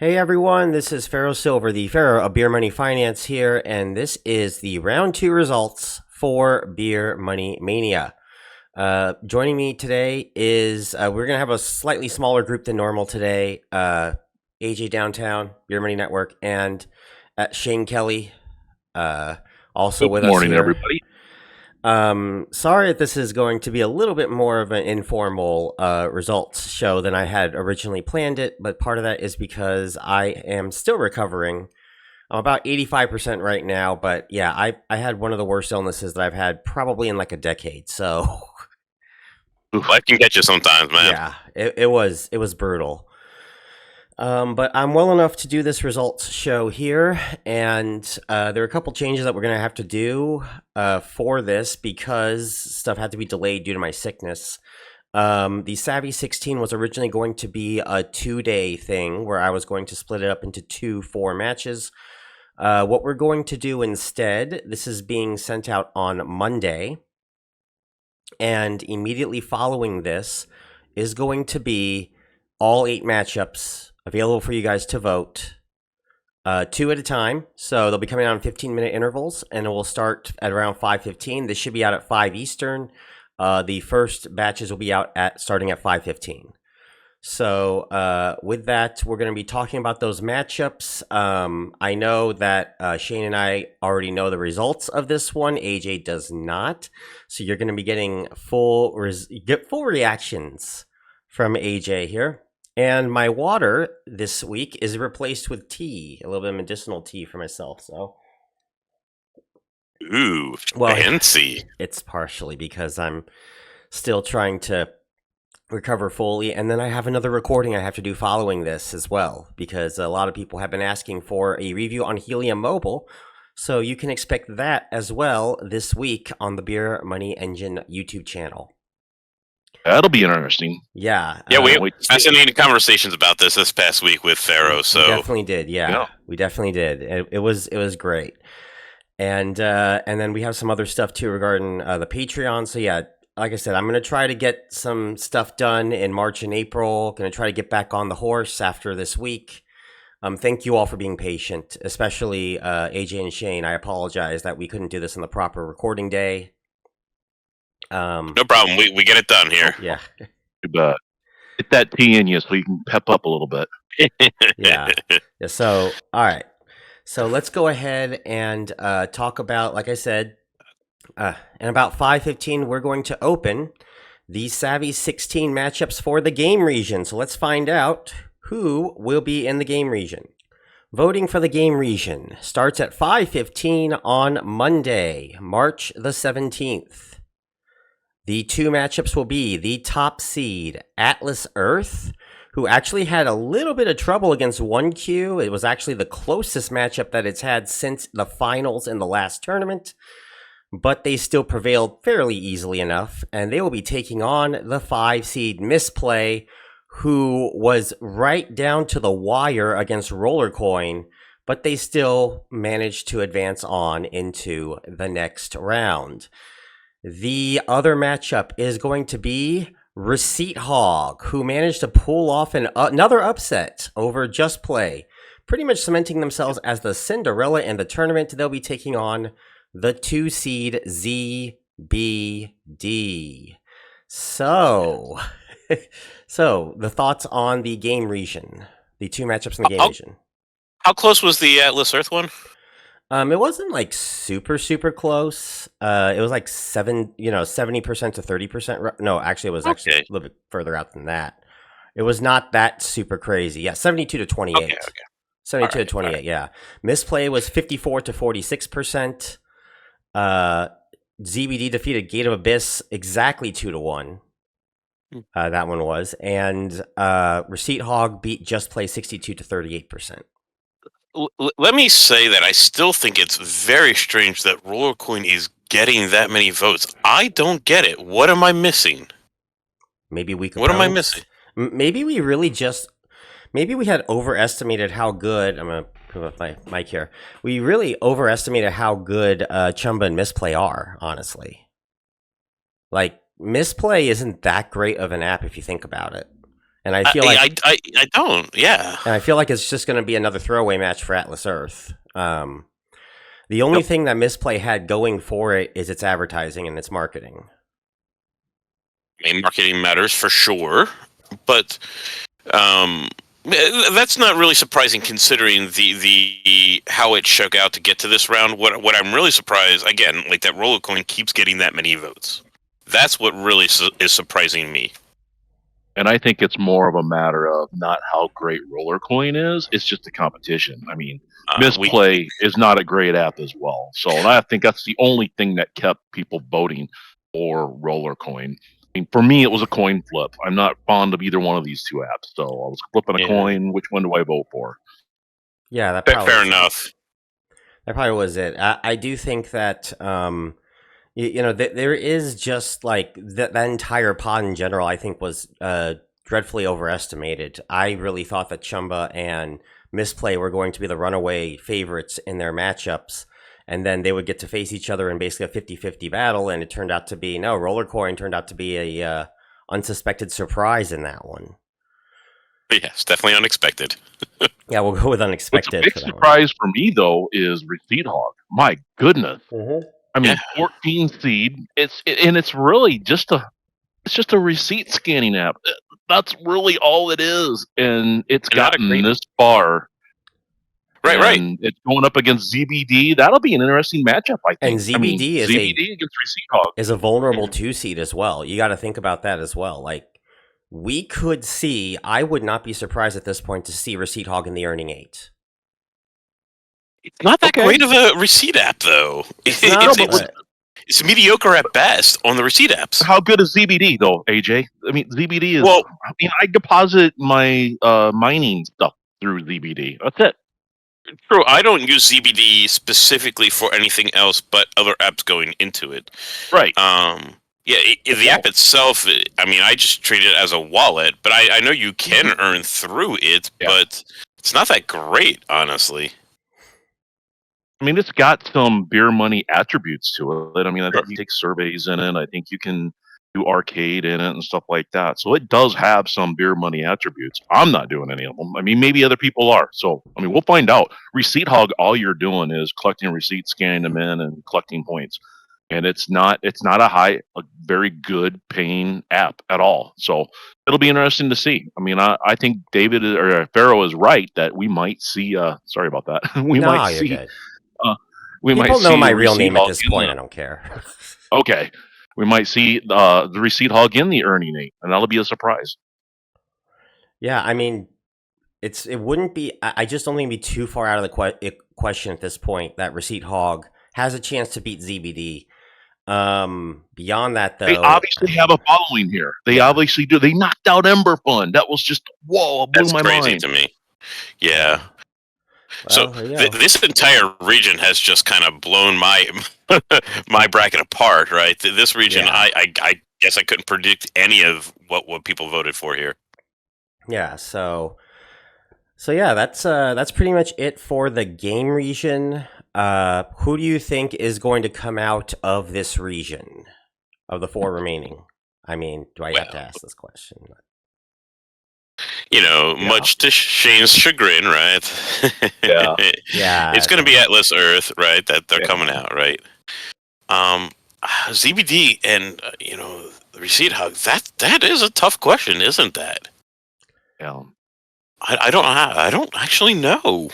Hey everyone, this is Pharaoh Silver, the Pharaoh of Beer Money Finance here, and this is the round 2 results for Beer Money Mania. Joining me today is, we're going to have a slightly smaller group than normal today. AJ Downtown, Beer Money Network, and Shane Kelly, also Good with us morning, here. everybody. Sorry that this is going to be a little bit more of an informal results show than I had originally planned it, but part of that is because I am still recovering. I'm about 85% right now, but yeah, I had one of the worst illnesses that I've had probably in like a decade. So Life can get you sometimes, man. yeah, it was brutal. But I'm well enough to do this results show here, and there are a couple changes that we're going to have to do for this because stuff had to be delayed due to my sickness. The Savvy 16 was originally going to be a 2-day thing where I was going to split it up into 2 4 matches. What we're going to do instead, this is being sent out on Monday, and immediately following this is going to be all 8 matchups available for you guys to vote, 2 at a time. So they'll be coming out in 15-minute intervals, and it will start at around 5:15. This should be out at 5 Eastern. The first batches will be out starting at 5:15. So with that, we're going to be talking about those matchups. I know that Shane and I already know the results of this one. AJ does not. So you're going to be getting full reactions from AJ here. And my water this week is replaced with tea, a little bit of medicinal tea for myself. So, Ooh, fancy. It's partially because I'm still trying to recover fully, and then I have another recording I have to do following this as well, because a lot of people have been asking for a review on Helium Mobile. So you can expect that as well this week on the Beer Money Engine YouTube channel. That'll be interesting. Yeah. Yeah, we had fascinating conversations about this past week with Pharaoh. So we definitely did. Yeah, we definitely did. It was great. And then we have some other stuff too regarding the Patreon. So yeah, like I said, I'm going to try to get some stuff done in March and April. Going to try to get back on the horse after this week. Thank you all for being patient, especially AJ and Shane. I apologize that we couldn't do this on the proper recording day. No problem. We get it done here. Yeah. Get that tea in you so you can pep up a little bit. Yeah. So, all right. So let's go ahead and talk about, like I said, in about 5:15, we're going to open the Savvy 16 matchups for the game region. So let's find out who will be in the game region. Voting for the game region starts at 5:15 on Monday, March the 17th. The 2 matchups will be the top seed, Atlas Earth, who actually had a little bit of trouble against 1Q. It was actually the closest matchup that it's had since the finals in the last tournament, but they still prevailed fairly easily enough, and they will be taking on the 5 seed Misplay, who was right down to the wire against Rollercoin, but they still managed to advance on into the next round. The other matchup is going to be Receipt Hog, who managed to pull off another upset over Just Play, pretty much cementing themselves as the Cinderella in the tournament. They'll be taking on the 2 seed ZBD. So the thoughts on the game region, the 2 matchups in the game region. How close was the Atlas Earth one? It wasn't like super close. It was like 70% to 30%. No, actually, it was actually a little bit further out than that. It was not that super crazy. Yeah, 72 to 28. Okay. 72 to 28. Yeah, Misplay was 54 to 46%. ZBD defeated Gate of Abyss exactly 2-1. That one was, and Receipt Hog beat Just Play 62 to 38%. Let me say that I still think it's very strange that Rollercoin is getting that many votes. I don't get it. What am I missing? Maybe weak opponents? What am I missing? Maybe we really maybe we had overestimated how good. I'm gonna put up my mic here. We really overestimated how good Chumba and Misplay are. Honestly, like Misplay isn't that great of an app if you think about it. And I feel like I don't. Yeah. and I feel like it's just going to be another throwaway match for Atlas Earth. The only thing that Misplay had going for it is its advertising and its marketing. I mean, marketing matters for sure, but that's not really surprising considering the how it shook out to get to this round. What I'm really surprised, again, like that roller coin keeps getting that many votes. That's what really is surprising me. And I think it's more of a matter of not how great Roller Coin is. It's just the competition. I mean, Misplay is not a great app as well. So and I think that's the only thing that kept people voting for Roller Coin. I mean, for me, it was a coin flip. I'm not fond of either one of these two apps. So I was flipping a coin. Which one do I vote for? Yeah, that probably fair enough. That probably was it. I do think that there is just like that entire pod in general. I think was dreadfully overestimated. I really thought that Chumba and Misplay were going to be the runaway favorites in their matchups, and then they would get to face each other in basically a 50-50 battle. And it turned out to be Roller Coin turned out to be a unsuspected surprise in that one. Yes, definitely unexpected. Yeah, we'll go with unexpected. What's a big surprise for me though is Receipt Hog. My goodness. Mm-hmm. I mean, 14 seed. It's really just a receipt scanning app. That's really all it is, and it's gotten this far. Right. It's going up against ZBD. That'll be an interesting matchup, I think. And ZBD against Receipt Hog is a vulnerable 2 seed as well. You got to think about that as well. Like we could see. I would not be surprised at this point to see Receipt Hog in the Earning 8. It's not that great of a receipt app, though. It's mediocre at best on the receipt apps. How good is ZBD, though, AJ? I mean, ZBD is... Well, I deposit my mining stuff through ZBD. That's it. True. I don't use ZBD specifically for anything else but other apps going into it. Right. The app itself, I mean, I just treat it as a wallet, but I know you can earn through it, but it's not that great, honestly. I mean, it's got some beer money attributes to it. I mean, I think you take surveys in it. I think you can do arcade in it and stuff like that. So it does have some beer money attributes. I'm not doing any of them. I mean, maybe other people are. So, I mean, we'll find out. Receipt Hog, all you're doing is collecting receipts, scanning them in, and collecting points. And it's not a very good paying app at all. So it'll be interesting to see. I mean, I think David or Pharaoh is right that we might see. Sorry about that. Might see. Good. We People might know see my real name at Hog this point. I don't care. Okay, we might see the Receipt Hog in the Earning 8, and that'll be a surprise. Yeah, I mean, it wouldn't be. I just don't think it'd be too far out of the question at this point that Receipt Hog has a chance to beat ZBD. Beyond that, though, they obviously have a following here. They obviously do. They knocked out Ember Fun. That was just blew my mind. Crazy to me. Yeah. Well, so this entire region has just kind of blown my my bracket apart, right? This region, I guess I couldn't predict any of what people voted for here. Yeah, so yeah, that's pretty much it for the game region. Who do you think is going to come out of this region of the 4 remaining? I mean, do I have to ask this question? Much to Shane's chagrin, right? Yeah. It's going to be Atlas Earth, right? That they're coming out, right? ZBD and the Receipt Hog. That is a tough question, isn't that? Yeah. I don't actually know.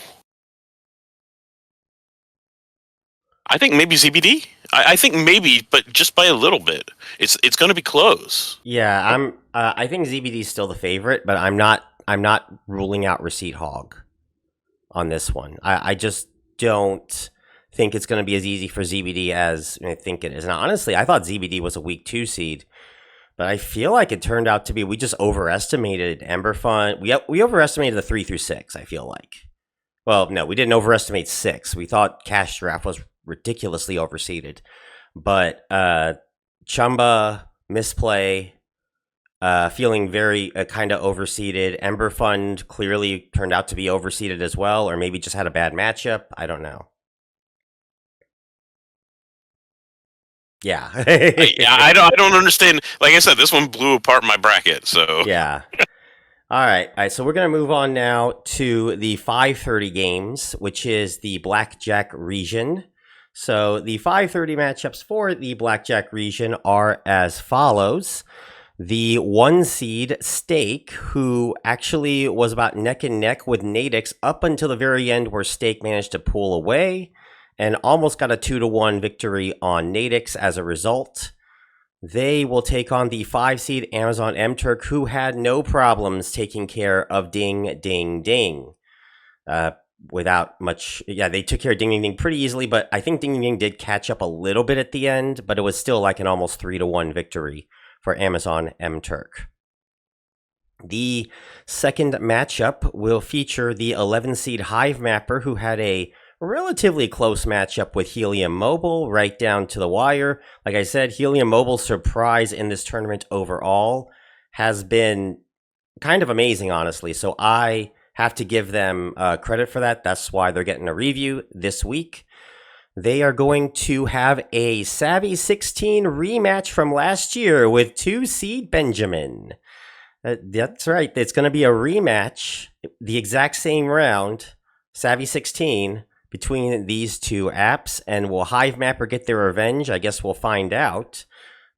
I think maybe ZBD. I think maybe, but just by a little bit. It's going to be close. Yeah, I think ZBD is still the favorite, but I'm not ruling out Receipt Hog on this one. I just don't think it's going to be as easy for ZBD as I think it is. Now, honestly, I thought ZBD was a weak 2 seed, but I feel like it turned out to be we just overestimated Ember Fun. We overestimated the 3 through 6. I feel like. Well, no, we didn't overestimate 6. We thought Cash Giraffe was ridiculously overseeded, but Chumba, Misplay, feeling very kind of overseeded. Ember Fund clearly turned out to be overseeded as well, or maybe just had a bad matchup. I don't know. Yeah, I don't understand. Like I said, this one blew apart my bracket. So yeah. All right. So we're going to move on now to the 5:30 games, which is the Blackjack region. So the 5:30 matchups for the Blackjack region are as follows. The 1 seed Stake, who actually was about neck and neck with Nadix up until the very end, where Stake managed to pull away and almost got a 2-1 victory on Nadix as a result. They will take on the 5 seed Amazon M-Turk, who had no problems taking care of Ding Ding Ding. Without much, they took care of Ding Ding Ding pretty easily, but I think Ding Ding Ding did catch up a little bit at the end, but it was still like an almost 3-1 victory for Amazon M-Turk. The second matchup will feature the 11 seed Hive Mapper, who had a relatively close matchup with Helium Mobile, right down to the wire. Like I said, Helium Mobile's surprise in this tournament overall has been kind of amazing, honestly. So I have to give them credit for that. That's why they're getting a review this week. They are going to have a Savvy 16 rematch from last year with 2 seed Benjamin. That's right. It's going to be a rematch, the exact same round, Savvy 16, between these two apps. And will Hive Mapper get their revenge? I guess we'll find out.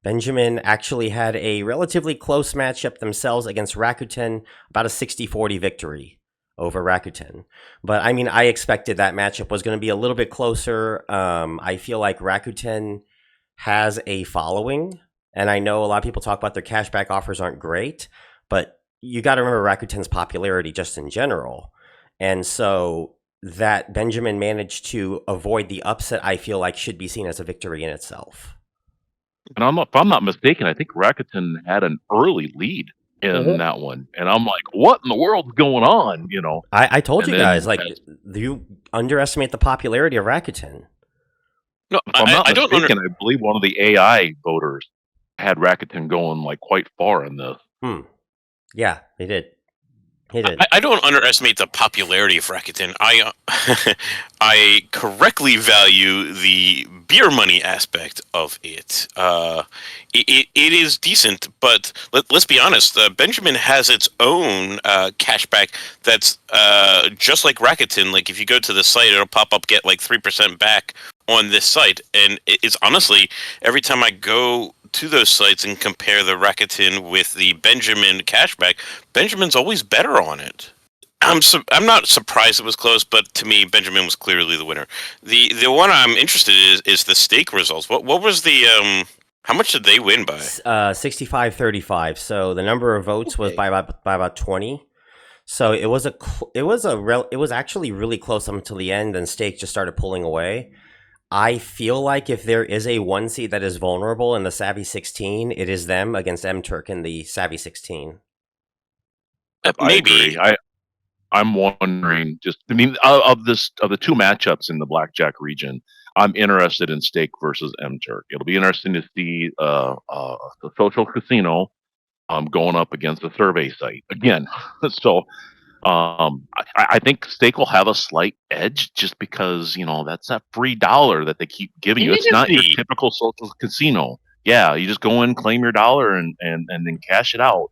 Benjamin actually had a relatively close matchup themselves against Rakuten, about a 60-40 victory over Rakuten. But I mean, I expected that matchup was going to be a little bit closer. I feel like Rakuten has a following, and I know a lot of people talk about their cashback offers aren't great, but you got to remember Rakuten's popularity just in general. And so that Benjamin managed to avoid the upset, I feel like should be seen as a victory in itself. And if I'm not mistaken, I think Rakuten had an early lead in that one. And I'm like, what in the world's going on? You know, I told you guys, like, you underestimate the popularity of Rakuten. No, if I'm not mistaken, I believe one of the AI voters had Rakuten going like quite far in this. Yeah, they did. I don't underestimate the popularity of Rakuten. I correctly value the beer money aspect of it. It is decent, but let's be honest. Benjamin has its own cashback that's just like Rakuten. Like if you go to the site, it'll pop up get like 3% back on this site, and it's honestly every time I go to those sites and compare the Rakuten with the Benjamin cashback, Benjamin's always better on it. I'm not surprised it was close, but to me, Benjamin was clearly the winner. The one I'm interested in is the stake results. What was the how much did they win by? 65-35. So the number of votes was by about 20. So it was actually really close up until the end, and Stake just started pulling away. I feel like if there is a 1 seed that is vulnerable in the Savvy 16, it is them against M-Turk in the Savvy 16. Maybe. I'm wondering, of the two matchups in the Blackjack region, I'm interested in Stake versus M-Turk. It'll be interesting to see the social casino going up against the survey site again. So I think Stake will have a slight edge just because, you know, that's that free dollar that they keep giving you. It's not your typical social casino. Yeah, you just go in, claim your dollar, and then cash it out.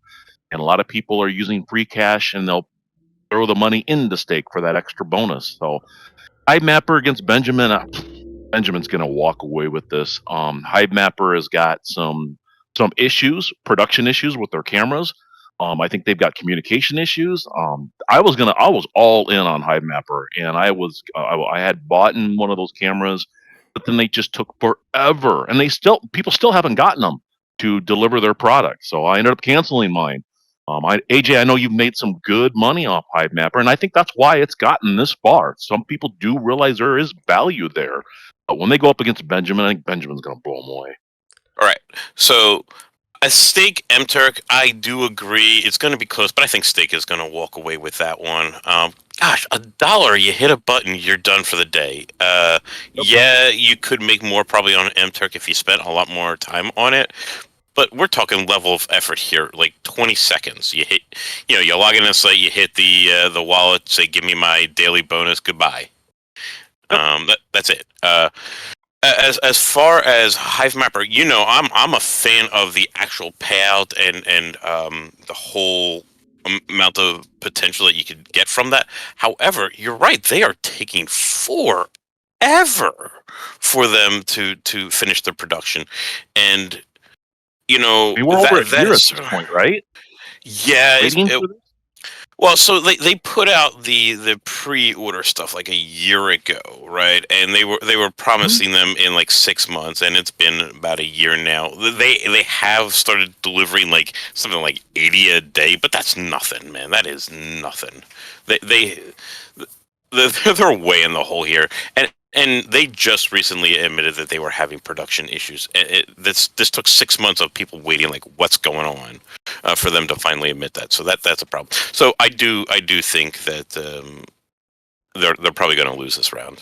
And a lot of people are using free cash, and they'll throw the money into Stake for that extra bonus. So Hive Mapper against Benjamin. Benjamin's going to walk away with this. Hive Mapper has got some issues, production issues with their cameras. I think they've got communication issues. I was all in on Hive Mapper, and I had bought in one of those cameras, but then they just took forever, and people still haven't gotten them to deliver their product. So I ended up canceling mine. AJ, I know you've made some good money off Hive Mapper, and I think that's why it's gotten this far. Some people do realize there is value there, but when they go up against Benjamin, I think Benjamin's going to blow them away. All right, so a Stake M-Turk, I do agree. It's going to be close, but I think Stake is going to walk away with that one. Gosh, $1, you hit a button, you're done for the day. Yeah, you could make more probably on M-Turk if you spent a lot more time on it. But we're talking level of effort here, like 20 seconds. You log in a site, you hit the wallet, say, give me my daily bonus, goodbye. That's it. As far as Hive Mapper, I'm a fan of the actual payout and the whole amount of potential that you could get from that. However, you're right; they are taking forever for them to finish their production, and We're over a that year at is this point, right? yeah. Waiting for this? Well, so they put out the pre-order stuff like a year ago, right? And they were promising them in like 6 months, and it's been about a year now. They have started delivering like something like 80 a day, but that's nothing, man. That is nothing. They're way in the hole here, and they just recently admitted that they were having production issues. This took 6 months of people waiting, like what's going on, for them to finally admit that. So that's a problem. So I do think that they're probably going to lose this round.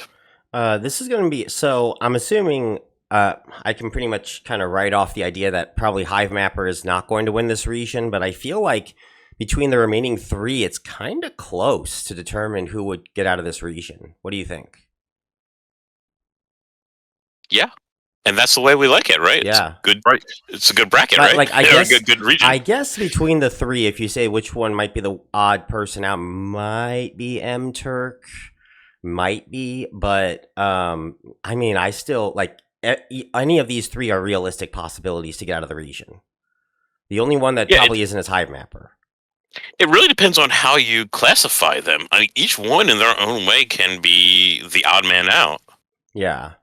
This is going to be, so I'm assuming I can pretty much kind of write off the idea that probably Hive Mapper is not going to win this region, but I feel like between the remaining three, it's kind of close to determine who would get out of this region. What do you think? Yeah. And that's the way we like it, right? Yeah. It's good, right? It's a good bracket, right? Like, I guess, good region. I guess between the three, if you say which one might be the odd person out, might be M Turk, might be, but I mean, I still like any of these three are realistic possibilities to get out of the region. The only one that probably isn't is Hive Mapper. It really depends on how you classify them. I mean, each one in their own way can be the odd man out. Yeah.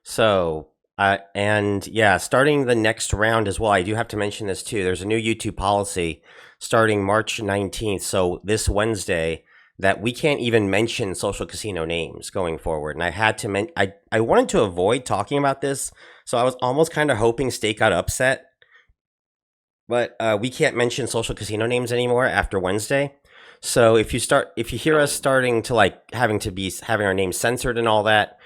So, and yeah, starting the next round as well, I do have to mention this too. There's a new YouTube policy starting March 19th. So this Wednesday, that we can't even mention social casino names going forward. And I had to I wanted to avoid talking about this. So I was almost kind of hoping Stake got upset. But we can't mention social casino names anymore after Wednesday. So if you hear us starting to like having our names censored and all that,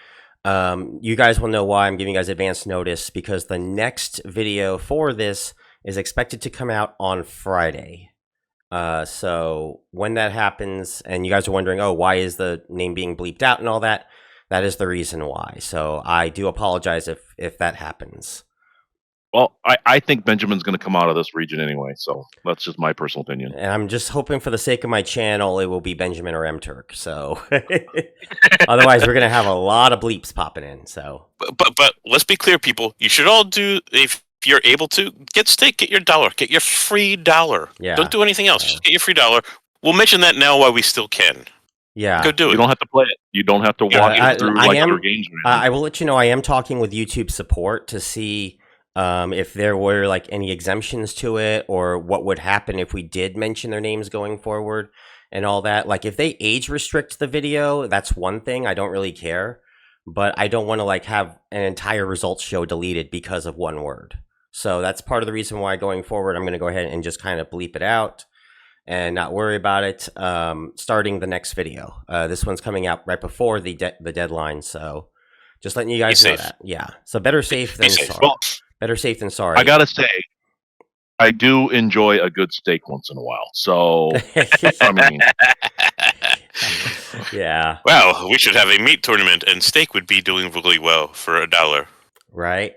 you guys will know why I'm giving you guys advance notice, because the next video for this is expected to come out on Friday. So when that happens, and you guys are wondering, oh, why is the name being bleeped out and all that? That is the reason why. So I do apologize if that happens. Well, I think Benjamin's going to come out of this region anyway, so that's just my personal opinion. And I'm just hoping for the sake of my channel, it will be Benjamin or M Turk. So otherwise, we're going to have a lot of bleeps popping in. So, but let's be clear, people. You should all do, if you're able to, get Stake, get your dollar, get your free dollar. Yeah. Don't do anything else. Just get your free dollar. We'll mention that now while we still can. Yeah. Go do it. You don't have to play it. You don't have to walk it through other games. I will let you know, I am talking with YouTube support to see if there were like any exemptions to it, or what would happen if we did mention their names going forward and all that. Like if they age restrict the video, that's one thing. I don't really care, but I don't want to like have an entire results show deleted because of one word. So that's part of the reason why going forward, I'm going to go ahead and just kind of bleep it out and not worry about it. Starting the next video, this one's coming out right before the deadline. So just letting you guys know that. Yeah. So better safe than sorry. Well, better safe than sorry. I gotta say, I do enjoy a good steak once in a while. So, I mean, yeah. Well, we should have a meat tournament, and Steak would be doing really well for $1. Right.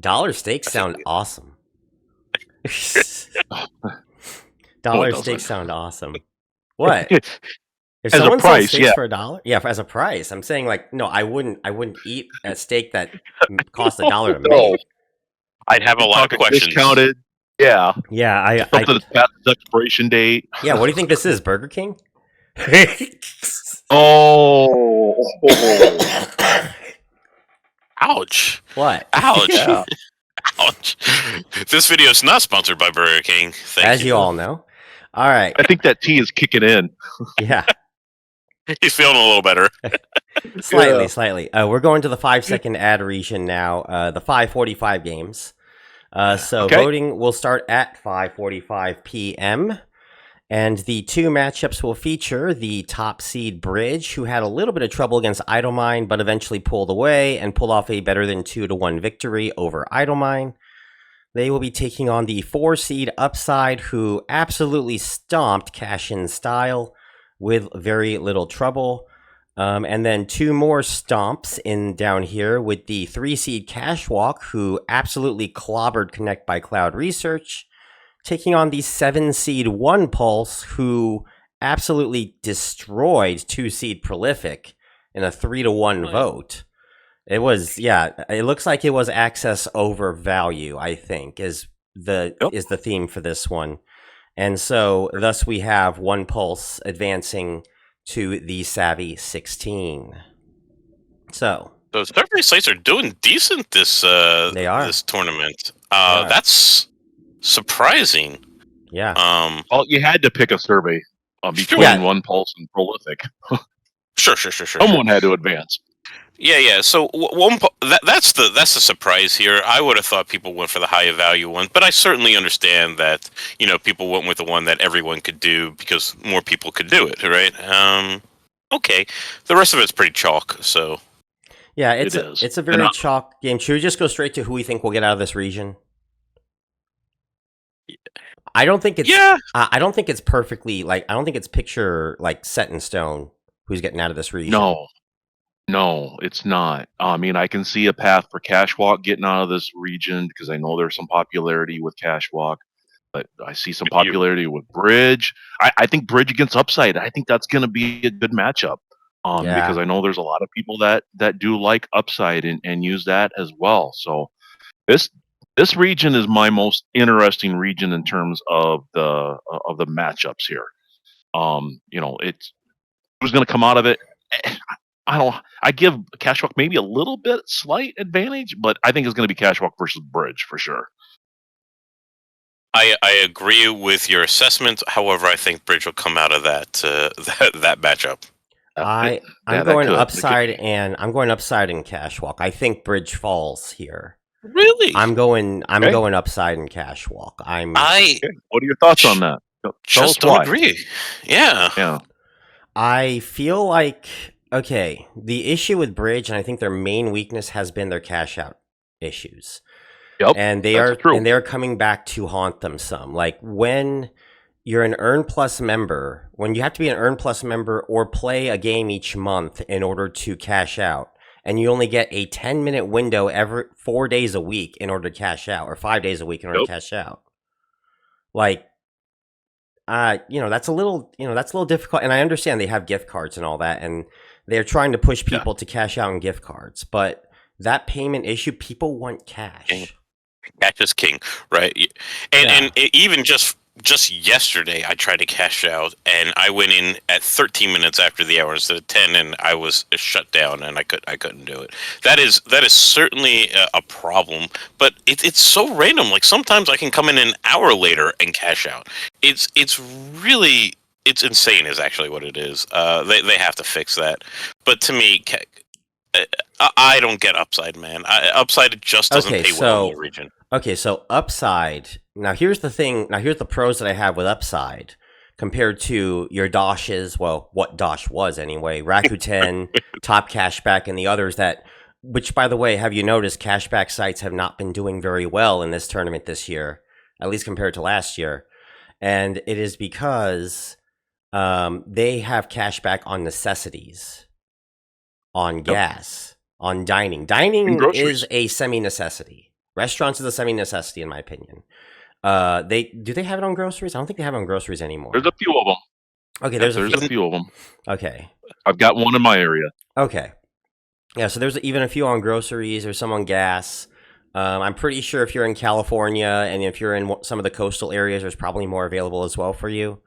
Dollar steaks sound awesome. Dollar steaks sound awesome. What? If as someone a price, sells steaks for $1, yeah, as a price. I'm saying like, no, I wouldn't eat a steak that costs $1 to make. I'd have a lot of questions. Discounted, yeah, yeah. Something that's past its expiration date. Yeah, what do you think this is? Burger King? Oh, ouch! What? Ouch! Yeah. Ouch! This video is not sponsored by Burger King. As you all know. All right. I think that tea is kicking in. Yeah. He's feeling a little better. Slightly. We're going to the 5-second ad region now. The 5:45 games. So voting will start at 5:45 p.m. And the two matchups will feature the top seed Bridge, who had a little bit of trouble against Idlemine, but eventually pulled away and pulled off a better than 2-1 victory over Idlemine. They will be taking on the 4 seed Upside, who absolutely stomped Cash In Style with very little trouble. And then 2 more stomps in down here with the 3 seed Cashwalk, who absolutely clobbered Connect by Cloud Research. taking on the 7 seed One Pulse, who absolutely destroyed 2 seed Prolific in a 3-1 vote. It was, it looks like it was access over value, I think, is the theme for this one. And so thus we have One Pulse advancing to the Savvy 16. So survey sites are doing decent this they are. This tournament. That's surprising. Yeah. Well, you had to pick a survey between One Pulse and Prolific. Sure. Someone had to advance. Yeah. So that's the surprise here. I would have thought people went for the higher value one, but I certainly understand that people went with the one that everyone could do because more people could do it, right? Okay, the rest of it's pretty chalk. So yeah, it's a very chalk game. Should we just go straight to who we think will get out of this region? I don't think it's I don't think it's perfectly I don't think it's picture set in stone who's getting out of this region. No, it's not. I mean, I can see a path for Cashwalk getting out of this region because I know there's some popularity with Cashwalk, but I see some popularity with Bridge. I think Bridge against Upside, I think that's going to be a good matchup because I know there's a lot of people that do like Upside and use that as well. So this region is my most interesting region in terms of the matchups here. It's who's going to come out of it. I give Cashwalk maybe a little bit slight advantage, but I think it's going to be Cashwalk versus Bridge for sure. I agree with your assessment. However, I think Bridge will come out of that matchup. I'm going Upside and Cashwalk. I think Bridge falls here. Really? I'm going Upside and Cashwalk. What are your thoughts on that? Just don't agree. Yeah. I feel like the issue with Bridge, and I think their main weakness has been their cash out issues. Yep, and they're coming back to haunt them some. Like when you're an Earn Plus member, when you have to be an Earn Plus member or play a game each month in order to cash out, and you only get a 10-minute window every 4 days a week in order to cash out, or 5 days a week in order to cash out. That's a little difficult, and I understand they have gift cards and all that, and they're trying to push people to cash out in gift cards, but that payment issue, people want cash. Cash is king, right? And even just yesterday, I tried to cash out, and I went in at 13 minutes after the hour instead of 10, and I was shut down, and I couldn't do it. That is certainly a problem, but it's so random. Like sometimes I can come in an hour later and cash out. It's insane, is actually what it is. They have to fix that. But to me, I don't get Upside, man. Upside just doesn't pay well in the region. Okay, so Upside. Now here's the thing. Now here's the pros that I have with Upside compared to your Doshes. Well, what Dosh was anyway. Rakuten, Top Cashback, and the others that. Which, by the way, have you noticed cashback sites have not been doing very well in this tournament this year, at least compared to last year, and it is because they have cashback on necessities, on gas, on dining. Dining is a semi-necessity. Restaurants is a semi-necessity, in my opinion. Do they have it on groceries? I don't think they have it on groceries anymore. There's a few of them. Okay, there's a few of them. Okay, I've got one in my area. Okay, yeah. So there's even a few on groceries. There's some on gas. I'm pretty sure if you're in California and if you're in some of the coastal areas, there's probably more available as well for you.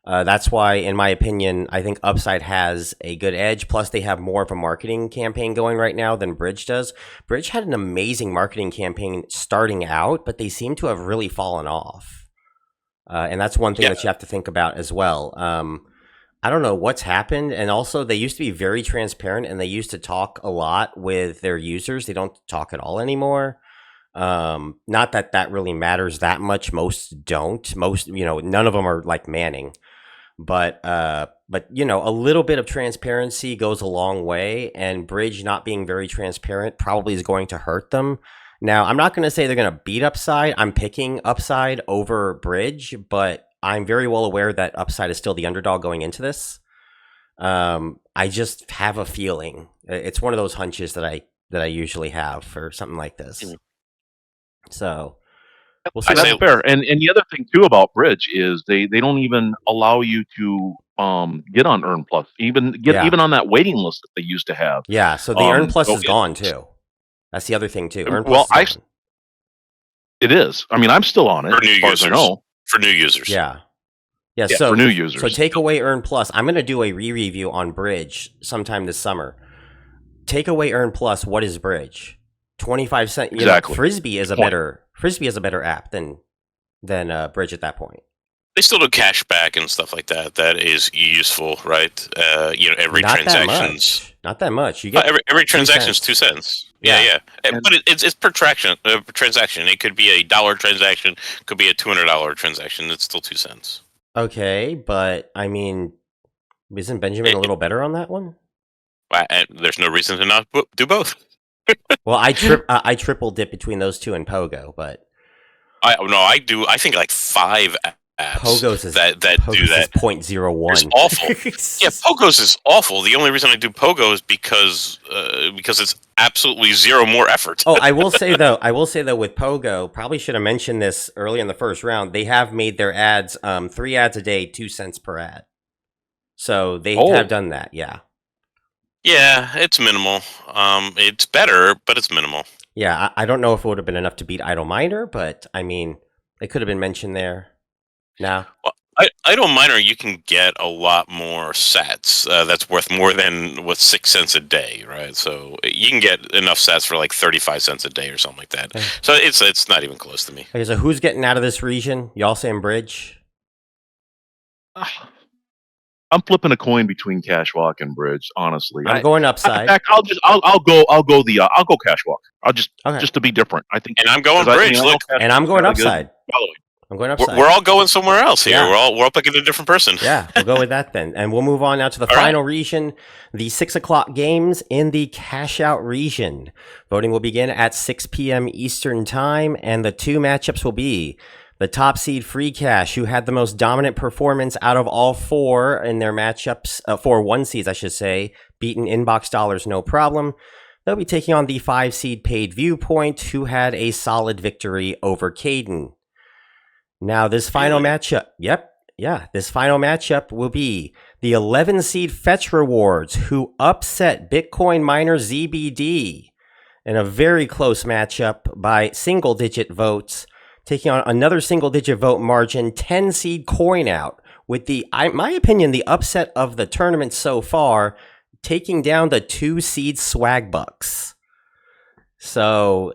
That's why, in my opinion, I think Upside has a good edge. Plus, they have more of a marketing campaign going right now than Bridge does. Bridge had an amazing marketing campaign starting out, but they seem to have really fallen off. And that's one thing that you have to think about as well. I don't know what's happened. And also, they used to be very transparent, and they used to talk a lot with their users. They don't talk at all anymore. Not that really matters that much. Most don't. None of them are like Manning. But a little bit of transparency goes a long way, and Bridge not being very transparent probably is going to hurt them. Now, I'm not going to say they're going to beat Upside. I'm picking Upside over Bridge, but I'm very well aware that Upside is still the underdog going into this. I just have a feeling. It's one of those hunches that I usually have for something like this. So, We'll see. That's fair. And the other thing too about Bridge is they don't even allow you to get on Earn Plus, even on that waiting list that they used to have. Yeah, so the Earn Plus is gone too. That's the other thing too. Earn Plus is gone. It is. I mean, I'm still on it for new as far as I know. For new users. Yeah. Yeah, for new users. So take away Earn Plus. I'm going to do a re-review on Bridge sometime this summer. Take away Earn Plus. What is Bridge? 25 cents. Exactly. Frisbee is a better app than Bridge at that point. They still do cash back and stuff like that. That is useful, right? Every transaction's not that much. You get every transaction is 2 cents. Yeah. But it's per transaction. It could be a $1 transaction, could be a $200 transaction. It's still 2 cents. Okay, but I mean, isn't Benjamin a little better on that one? There's no reason to not do both. Well, I triple dip between those two and Pogo, but I do. I think like 5 apps. Pogo's is that Pogo's do that. Is 0.01. It's awful. Yeah, Pogo's is awful. The only reason I do Pogo is because it's absolutely zero more effort. Oh, I will say though, with Pogo, probably should have mentioned this early in the first round. They have made their ads 3 ads a day, 2 cents per ad. So they have done that. Yeah. Yeah, it's minimal. It's better, but it's minimal. Yeah, I don't know if it would have been enough to beat Idle Miner, but I mean, it could have been mentioned there. No. Well, Idle Miner, you can get a lot more sats. That's worth more than 6 cents a day, right? So you can get enough sats for like 35 cents a day or something like that. Okay. So it's not even close to me. Okay, so who's getting out of this region? Y'all saying Bridge? I'm flipping a coin between Cashwalk and Bridge. Honestly, I'm going upside. In fact, I'll go Cashwalk. Just to be different. I think, and I'm going Bridge. Look, and I'm going upside. I'm going upside. We're all going somewhere else here. Yeah. We're all picking a different person. Yeah, we'll go with that then. And we'll move on now to the final region, the 6 o'clock games in the cash out region. Voting will begin at 6 p.m. Eastern time, and the 2 matchups will be the top seed Free Cash, who had the most dominant performance out of all 4 in their matchups, 4 1 seeds, I should say, beaten Inbox Dollars no problem. They'll be taking on the 5 seed Paid Viewpoint, who had a solid victory over Caden. Now, this final matchup, this final matchup will be the 11 seed Fetch Rewards, who upset Bitcoin miner ZBD in a very close matchup by single-digit votes, taking on another single-digit vote margin, 10 seed Coin Out, with my opinion, the upset of the tournament so far, taking down the 2 seed Swagbucks. So,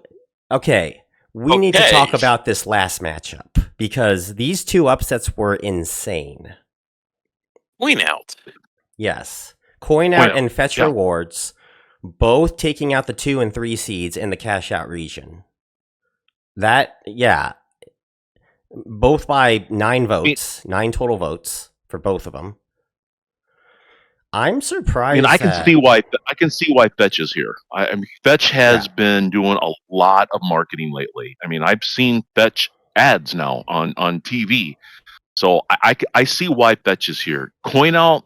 okay. We need to talk about this last matchup because these 2 upsets were insane. Coin Out. Yes. Coin Out and Fetch Rewards, both taking out the 2 and 3 seeds in the cash out region. Both by 9 votes, 9 total votes for both of them. I'm surprised. I can see why Fetch is here. I mean, Fetch has been doing a lot of marketing lately. I mean, I've seen Fetch ads now on TV, so I see why Fetch is here. Coin Out,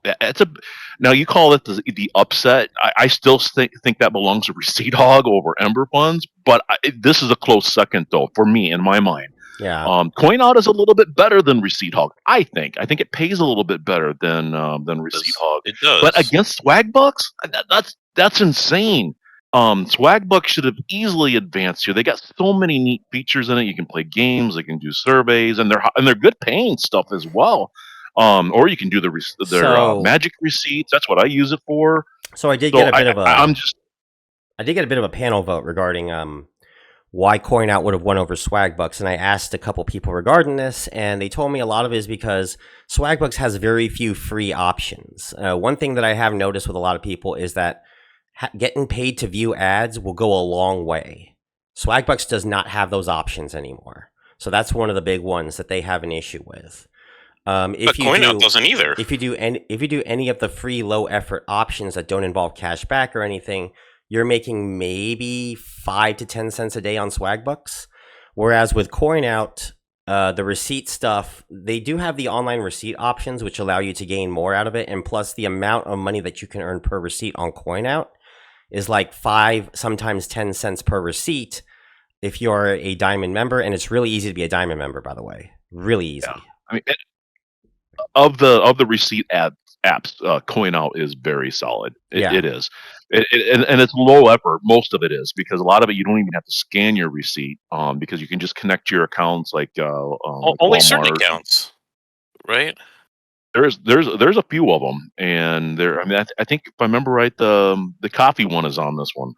now you call it the upset. I still think that belongs to Receipt Hog over Ember Funds, but this is a close second though for me in my mind. Yeah. Coin Out is a little bit better than Receipt Hog. I think it pays a little bit better than Receipt Hog. It does. But against Swagbucks, that's insane. Swagbucks should have easily advanced here. They got so many neat features in it. You can play games, they can do surveys, and they're good paying stuff as well. Or you can do their magic receipts. That's what I use it for. So I did get a bit of a panel vote regarding why Coin Out would have won over Swagbucks, and I asked a couple people regarding this, and they told me a lot of it is because Swagbucks has very few free options. One thing that I have noticed with a lot of people is that getting paid to view ads will go a long way. Swagbucks does not have those options anymore, so that's one of the big ones that they have an issue with. But Coin Out doesn't either. If you do any of the free low effort options that don't involve cash back or anything, you're making maybe 5 to 10 cents a day on Swagbucks. Whereas with Coin Out, the receipt stuff, they do have the online receipt options, which allow you to gain more out of it. And plus the amount of money that you can earn per receipt on Coin Out is like 5, sometimes 10 cents per receipt. if you're a Diamond member, and it's really easy to be a Diamond member, by the way. Really easy. Yeah. I mean, of the receipt apps, CoinOut is very solid. It is. And it's low effort. Most of it is, because a lot of it you don't even have to scan your receipt, because you can just connect your accounts like only certain accounts, right? There's a few of them, and there. I mean, I think if I remember right, the coffee one is on this one.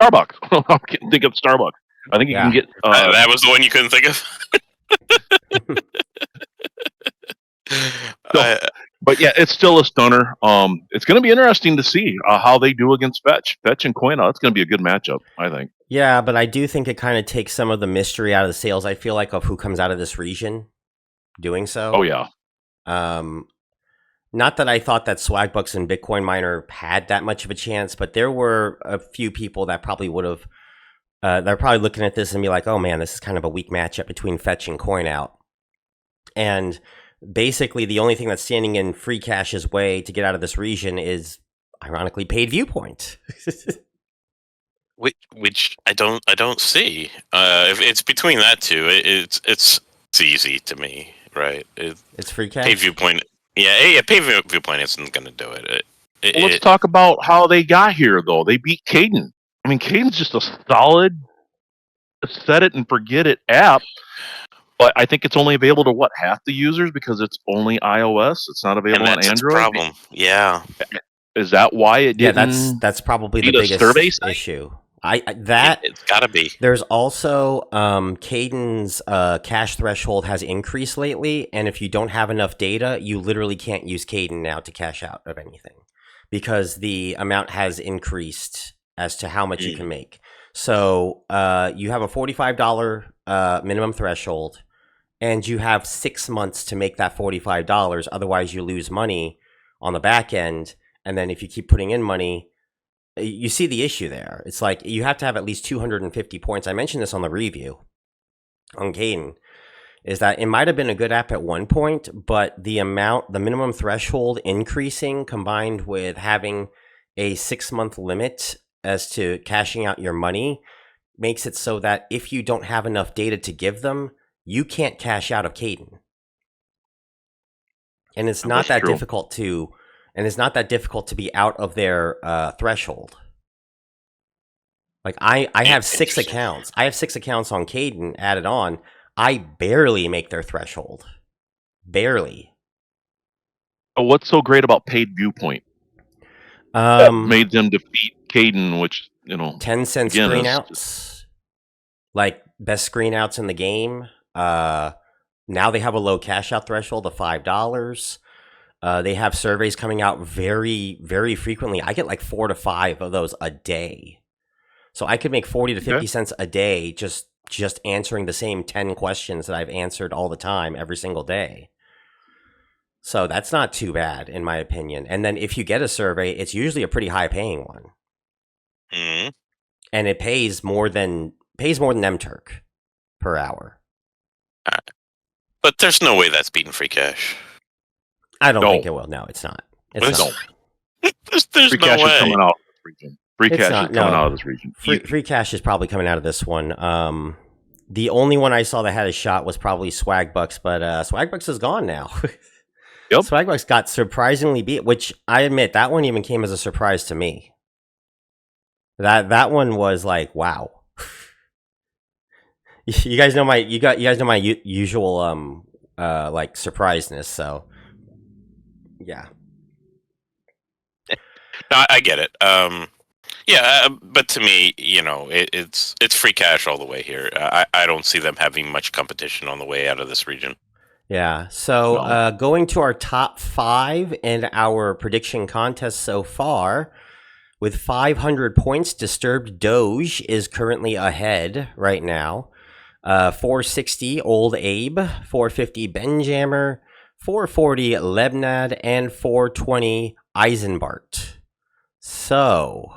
Starbucks. I can't think of Starbucks. I think you can get. That was the one you couldn't think of. But yeah, it's still a stunner. It's going to be interesting to see how they do against Fetch and CoinOut. It's going to be a good matchup, I think. Yeah, but I do think it kind of takes some of the mystery out of the sales, I feel like, of who comes out of this region doing so. Oh, yeah. Not that I thought that Swagbucks and Bitcoin Miner had that much of a chance, but there were a few people that probably would have. They're probably looking at this and be like, "Oh man, this is kind of a weak matchup between Fetch and CoinOut." And basically, the only thing that's standing in Free Cash's way to get out of this region is, ironically, Paid Viewpoint. Which I don't see. If it's between that two, it's easy to me, right? It's Free Cash. Paid Viewpoint. Yeah, Paid Viewpoint isn't going to do it. Let's talk about how they got here, though. They beat Caden. I mean, Caden's just a solid set it and forget it app. But I think it's only available to half the users, because it's only iOS. It's not available on Android. That's the problem. Yeah. Is that why it didn't? Yeah, that's probably the biggest issue. It's gotta be. There's also Caden's cash threshold has increased lately, and if you don't have enough data, you literally can't use Caden now to cash out of anything, because the amount has increased as to how much you can make. So you have a $45 minimum threshold, and you have 6 months to make that $45. Otherwise, you lose money on the back end, and then if you keep putting in money, you see the issue there. It's like you have to have at least 250 points. I mentioned this on the review on Caden, is that it might have been a good app at one point, but the minimum threshold increasing combined with having a 6-month limit as to cashing out your money makes it so that if you don't have enough data to give them, you can't cash out of Caden. And it's not that difficult to... And it's not that difficult to be out of their threshold. Like I have 6 accounts. I have 6 accounts on Caden added on. I barely make their threshold. Barely. Oh, what's so great about Paid Viewpoint? That made them defeat Caden, which 10-cent screen outs, like best screen outs in the game. Now they have a low cash out threshold of $5. They have surveys coming out very, very frequently. I get like 4 to 5 of those a day. So I could make 40 to 50 cents a day just answering the same 10 questions that I've answered all the time, every single day. So that's not too bad, in my opinion. And then if you get a survey, it's usually a pretty high paying one. Mm-hmm. And it pays more than MTurk per hour. But there's no way that's beating Free Cash. I don't think it will. No, it's not. It's not. There's Free no Cash way. is coming out of this region. Free Cash is coming out of this region. Free Cash is probably coming out of this one. The only one I saw that had a shot was probably Swagbucks, but Swagbucks is gone now. Yep. Swagbucks got surprisingly beat, which I admit that one even came as a surprise to me. That one was like, wow. You guys know my usual like surpriseness, so yeah. No, I get it. But to me, it's Free Cash all the way here. I don't see them having much competition on the way out of this region. Yeah. So going to our top 5 in our prediction contest so far, with 500 points, Disturbed Doge is currently ahead right now. 460 Old Abe, 450 Benjammer, 440 Lebnad, and 420 Eisenbart. So,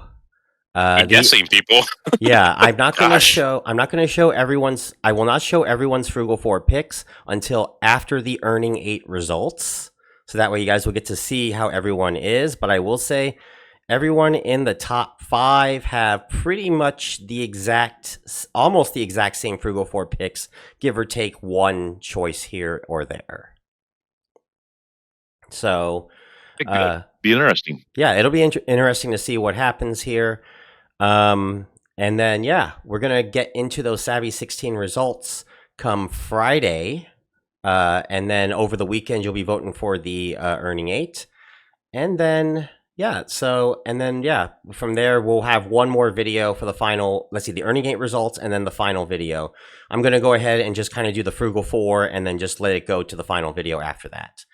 guessing people. Yeah, I'm not going to show. I will not show everyone's Frugal 4 picks until after the Earning 8 results. So that way, you guys will get to see how everyone is. But I will say, everyone in the top 5 have pretty much almost the exact same Frugal 4 picks, give or take one choice here or there. So, be interesting. Yeah, it'll be interesting to see what happens here. And then, yeah, we're going to get into those Savvy 16 results come Friday. And then over the weekend, you'll be voting for the Earning 8. And then, from there, we'll have one more video for the final, let's see, the Earning 8 results and then the final video. I'm going to go ahead and just kind of do the Frugal 4 and then just let it go to the final video after that.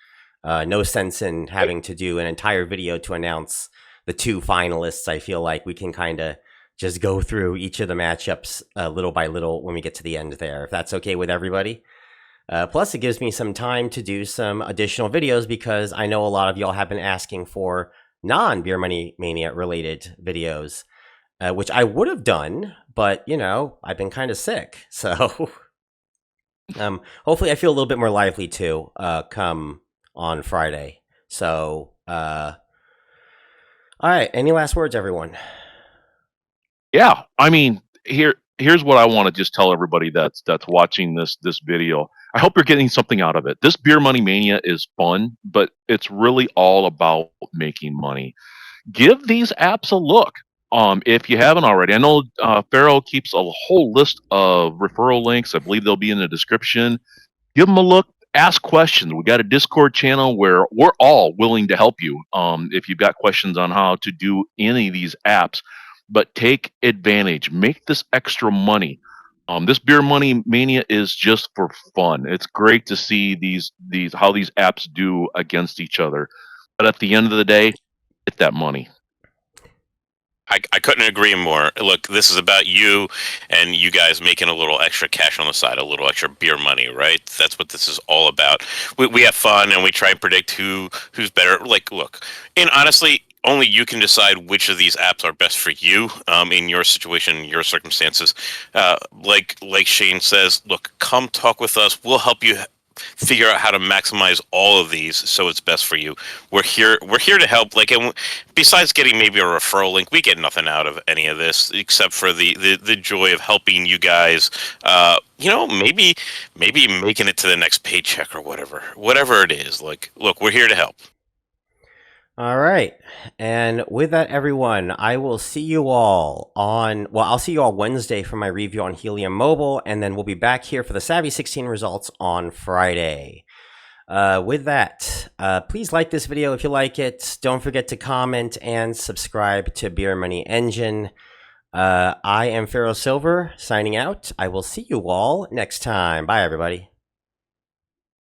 No sense in having to do an entire video to announce the 2 finalists. I feel like we can kind of just go through each of the matchups little by little when we get to the end there, if that's okay with everybody. Plus, it gives me some time to do some additional videos because I know a lot of y'all have been asking for non-Beer Money Mania related videos, which I would have done, but, you know, I've been kind of sick. So hopefully I feel a little bit more lively too come on Friday. So, all right. Any last words, everyone? Yeah, I mean, here's what I want to just tell everybody that's watching this video. I hope you're getting something out of it. This Beer Money Mania is fun, but it's really all about making money. Give these apps a look. If you haven't already, I know Pharaoh keeps a whole list of referral links. I believe they'll be in the description. Give them a look. Ask questions. We got a Discord channel where we're all willing to help you. If you've got questions on how to do any of these apps, but take advantage. Make this extra money. This Beer Money Mania is just for fun. It's great to see these how these apps do against each other. But at the end of the day, get that money. I couldn't agree more. Look, this is about you and you guys making a little extra cash on the side, a little extra beer money, right? That's what this is all about. We have fun and we try and predict who's better. Like, look, and honestly, only you can decide which of these apps are best for you in your situation, your circumstances. Like Shane says, look, come talk with us. We'll help you figure out how to maximize all of these so it's best for you. We're here to help. Like, and besides getting maybe a referral link, we get nothing out of any of this except for the joy of helping you guys, maybe making it to the next paycheck or whatever it is. Like, look, we're here to help. All right. And with that, everyone, I will see you all I'll see you all Wednesday for my review on Helium Mobile, and then we'll be back here for the Savvy 16 results on Friday. With that, please like this video if you like it. Don't forget to comment and subscribe to Beer Money Engine. I am Pharaoh Silver, signing out. I will see you all next time. Bye, everybody.